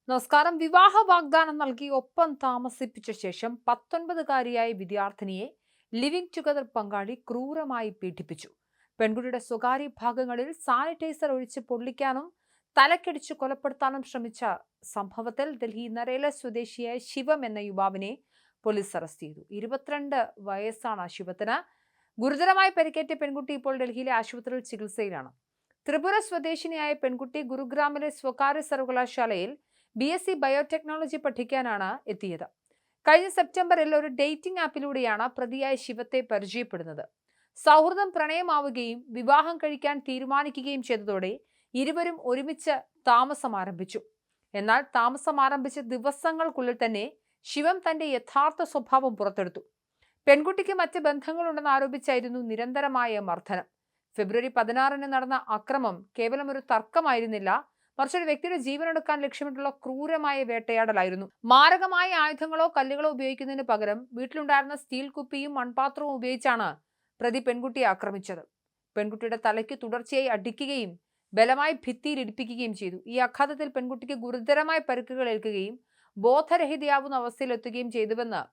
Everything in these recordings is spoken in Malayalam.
നമസ്കാരം. വിവാഹ വാഗ്ദാനം നൽകി ഒപ്പം താമസിപ്പിച്ച ശേഷം 19-കാരിയായ വിദ്യാർത്ഥിനിയെ ലിവിംഗ് ടുഗദർ പങ്കാളി ക്രൂരമായി പീഡിപ്പിച്ചു. പെൺകുട്ടിയുടെ സ്വകാര്യ ഭാഗങ്ങളിൽ സാനിറ്റൈസർ ഒഴിച്ച് പൊള്ളിക്കാനും തലക്കടിച്ച് കൊലപ്പെടുത്താനും ശ്രമിച്ച സംഭവത്തിൽ ഡൽഹി നരേല സ്വദേശിയായ ശിവം എന്ന യുവാവിനെ പോലീസ് അറസ്റ്റ് ചെയ്തു. 22 വയസ്സാണ് ശിവത്തിന്. ഗുരുതരമായി പരിക്കേറ്റ പെൺകുട്ടി ഇപ്പോൾ ഡൽഹിയിലെ ആശുപത്രിയിൽ ചികിത്സയിലാണ്. ത്രിപുര സ്വദേശിനിയായ പെൺകുട്ടി ഗുരുഗ്രാമിലെ സ്വകാര്യ സർവകലാശാലയിൽ BSc ബയോടെക്നോളജി പഠിക്കാനാണ് എത്തിയത്. കഴിഞ്ഞ സെപ്റ്റംബറിൽ ഒരു ഡേറ്റിംഗ് ആപ്പിലൂടെയാണ് പ്രതിയായ ശിവത്തെ പരിചയപ്പെടുന്നത്. സൗഹൃദം പ്രണയമാവുകയും വിവാഹം കഴിക്കാൻ തീരുമാനിക്കുകയും ചെയ്തതോടെ ഇരുവരും ഒരുമിച്ച് താമസം ആരംഭിച്ചു. എന്നാൽ താമസം ആരംഭിച്ച ദിവസങ്ങൾക്കുള്ളിൽ തന്നെ ശിവം തന്റെ യഥാർത്ഥ സ്വഭാവം പുറത്തെടുത്തു. പെൺകുട്ടിക്ക് മറ്റ് ബന്ധങ്ങളുണ്ടെന്ന് ആരോപിച്ചായിരുന്നു നിരന്തരമായ മർദ്ദനം. ഫെബ്രുവരി 16-ന് നടന്ന അക്രമം കേവലം ഒരു തർക്കമായിരുന്നില്ല, മറിച്ച് ഒരു വ്യക്തിയുടെ ജീവനെടുക്കാൻ ലക്ഷ്യമിട്ടുള്ള ക്രൂരമായ വേട്ടയാടലായിരുന്നു. മാരകമായ ആയുധങ്ങളോ കല്ലുകളോ ഉപയോഗിക്കുന്നതിന് പകരം വീട്ടിലുണ്ടായിരുന്ന സ്റ്റീൽ കുപ്പിയും മൺപാത്രവും ഉപയോഗിച്ചാണ് പ്രതി പെൺകുട്ടിയെ ആക്രമിച്ചത്. പെൺകുട്ടിയുടെ തലയ്ക്ക് തുടർച്ചയായി അടിക്കുകയും ബലമായി ഭിത്തിയിൽ ഇടിപ്പിക്കുകയും ചെയ്തു. ഈ ആഘാതത്തിൽ പെൺകുട്ടിക്ക് ഗുരുതരമായ പരിക്കുകൾ ഏൽക്കുകയും ബോധരഹിതയാവുന്ന അവസ്ഥയിലെത്തുകയും ചെയ്തുവെന്ന്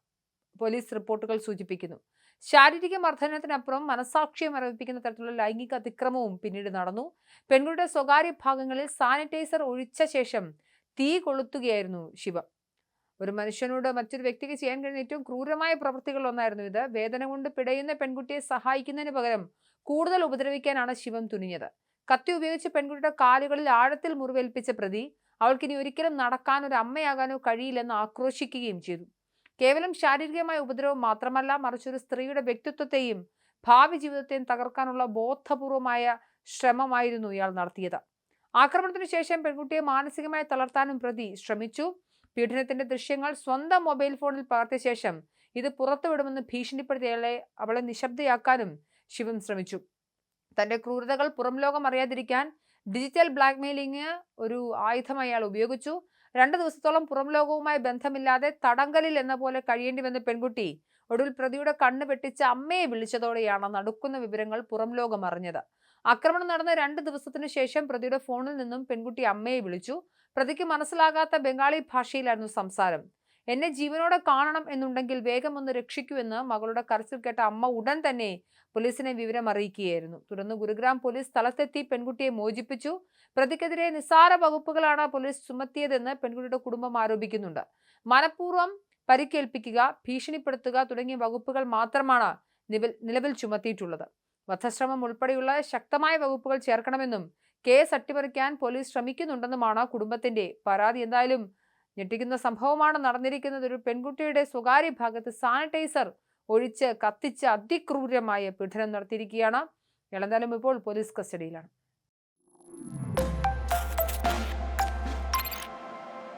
പോലീസ് റിപ്പോർട്ടുകൾ സൂചിപ്പിക്കുന്നു. ശാരീരിക മർദ്ദനത്തിനപ്പുറം മനസാക്ഷിയെ മരവിപ്പിക്കുന്ന തരത്തിലുള്ള ലൈംഗിക അതിക്രമവും പിന്നീട് നടന്നു. പെൺകുട്ടിയുടെ സ്വകാര്യ ഭാഗങ്ങളിൽ സാനിറ്റൈസർ ഒഴിച്ച ശേഷം തീ കൊളുത്തുകയായിരുന്നു ശിവം. ഒരു മനുഷ്യനോട് മറ്റൊരു വ്യക്തിക്ക് ചെയ്യാൻ കഴിയുന്ന ഏറ്റവും ക്രൂരമായ പ്രവൃത്തികളിൽ ഒന്നായിരുന്നു ഇത്. വേദന കൊണ്ട് പിടയുന്ന പെൺകുട്ടിയെ സഹായിക്കുന്നതിന് പകരം കൂടുതൽ ഉപദ്രവിക്കാനാണ് ശിവം തുനിഞ്ഞത്. കത്തി ഉപയോഗിച്ച് പെൺകുട്ടിയുടെ കാലുകളിൽ ആഴത്തിൽ മുറിവേൽപ്പിച്ച പ്രതി അവൾക്കിനി ഒരിക്കലും നടക്കാനോ ഒരു അമ്മയാകാനോ കഴിയില്ലെന്ന് ആക്രോശിക്കുകയും ചെയ്തു. കേവലം ശാരീരികമായ ഉപദ്രവം മാത്രമല്ല, മറിച്ച് ഒരു സ്ത്രീയുടെ വ്യക്തിത്വത്തെയും ഭാവി ജീവിതത്തെയും തകർക്കാനുള്ള ബോധപൂർവമായ ശ്രമമായിരുന്നു ഇയാൾ നടത്തിയത്. ആക്രമണത്തിന് ശേഷം പെൺകുട്ടിയെ മാനസികമായി തളർത്താനും പ്രതി ശ്രമിച്ചു. പീഡനത്തിന്റെ ദൃശ്യങ്ങൾ സ്വന്തം മൊബൈൽ ഫോണിൽ പകർത്തിയ ശേഷം ഇത് പുറത്തുവിടുമെന്ന് ഭീഷണിപ്പെടുത്തിയ അവളെ നിശബ്ദയാക്കാനും ശിവം ശ്രമിച്ചു. തന്റെ ക്രൂരതകൾ പുറം ലോകം അറിയാതിരിക്കാൻ ഡിജിറ്റൽ ബ്ലാക്ക്മെയിലിംഗ് ഒരു ആയുധം അയാൾ ഉപയോഗിച്ചു. 2 ദിവസത്തോളം പുറം ലോകവുമായി ബന്ധമില്ലാതെ തടങ്കലിൽ എന്ന പോലെ കഴിയേണ്ടി വന്ന പെൺകുട്ടി ഒടുവിൽ പ്രതിയുടെ കണ്ണ് വെട്ടിച്ച് അമ്മയെ വിളിച്ചതോടെയാണ് നടുക്കുന്ന വിവരങ്ങൾ പുറം ലോകം അറിഞ്ഞത്. ആക്രമണം നടന്ന 2 ദിവസത്തിനു ശേഷം പ്രതിയുടെ ഫോണിൽ നിന്നും പെൺകുട്ടി അമ്മയെ വിളിച്ചു. പ്രതിക്ക് മനസ്സിലാകാത്ത ബംഗാളി ഭാഷയിലായിരുന്നു സംസാരം. എന്നെ ജീവനോടെ കാണണം എന്നുണ്ടെങ്കിൽ വേഗം ഒന്ന് രക്ഷിക്കൂ എന്ന് മകളുടെ കരച്ചിൽ കേട്ട അമ്മ ഉടൻ തന്നെ പോലീസിനെ വിവരം അറിയിക്കുകയായിരുന്നു. തുടർന്ന് ഗുരുഗ്രാം പോലീസ് സ്ഥലത്തെത്തി പെൺകുട്ടിയെ മോചിപ്പിച്ചു. പ്രതിക്കെതിരെ നിസ്സാര വകുപ്പുകളാണ് പോലീസ് ചുമത്തിയതെന്ന് പെൺകുട്ടിയുടെ കുടുംബം ആരോപിക്കുന്നുണ്ട്. മനഃപൂർവ്വം പരിക്കേൽപ്പിക്കുക, ഭീഷണിപ്പെടുത്തുക തുടങ്ങിയ വകുപ്പുകൾ മാത്രമാണ് നിലവിൽ ചുമത്തിയിട്ടുള്ളത്. വധശ്രമം ഉൾപ്പെടെയുള്ള ശക്തമായ വകുപ്പുകൾ ചേർക്കണമെന്നും കേസ് അട്ടിമറിക്കാൻ പോലീസ് ശ്രമിക്കുന്നുണ്ടെന്നുമാണ് കുടുംബത്തിന്റെ പരാതി. എന്തായാലും ഞെട്ടിക്കുന്ന സംഭവമാണ് നടന്നിരിക്കുന്നത്. ഒരു പെൺകുട്ടിയുടെ സ്വകാര്യ ഭാഗത്ത് സാനിറ്റൈസർ ഒഴിച്ച് കത്തിച്ച് അതിക്രൂരമായ പീഡനം നടത്തിയിരിക്കുകയാണ്. ഇയാൾ എന്തായാലും ഇപ്പോൾ പോലീസ് കസ്റ്റഡിയിലാണ്.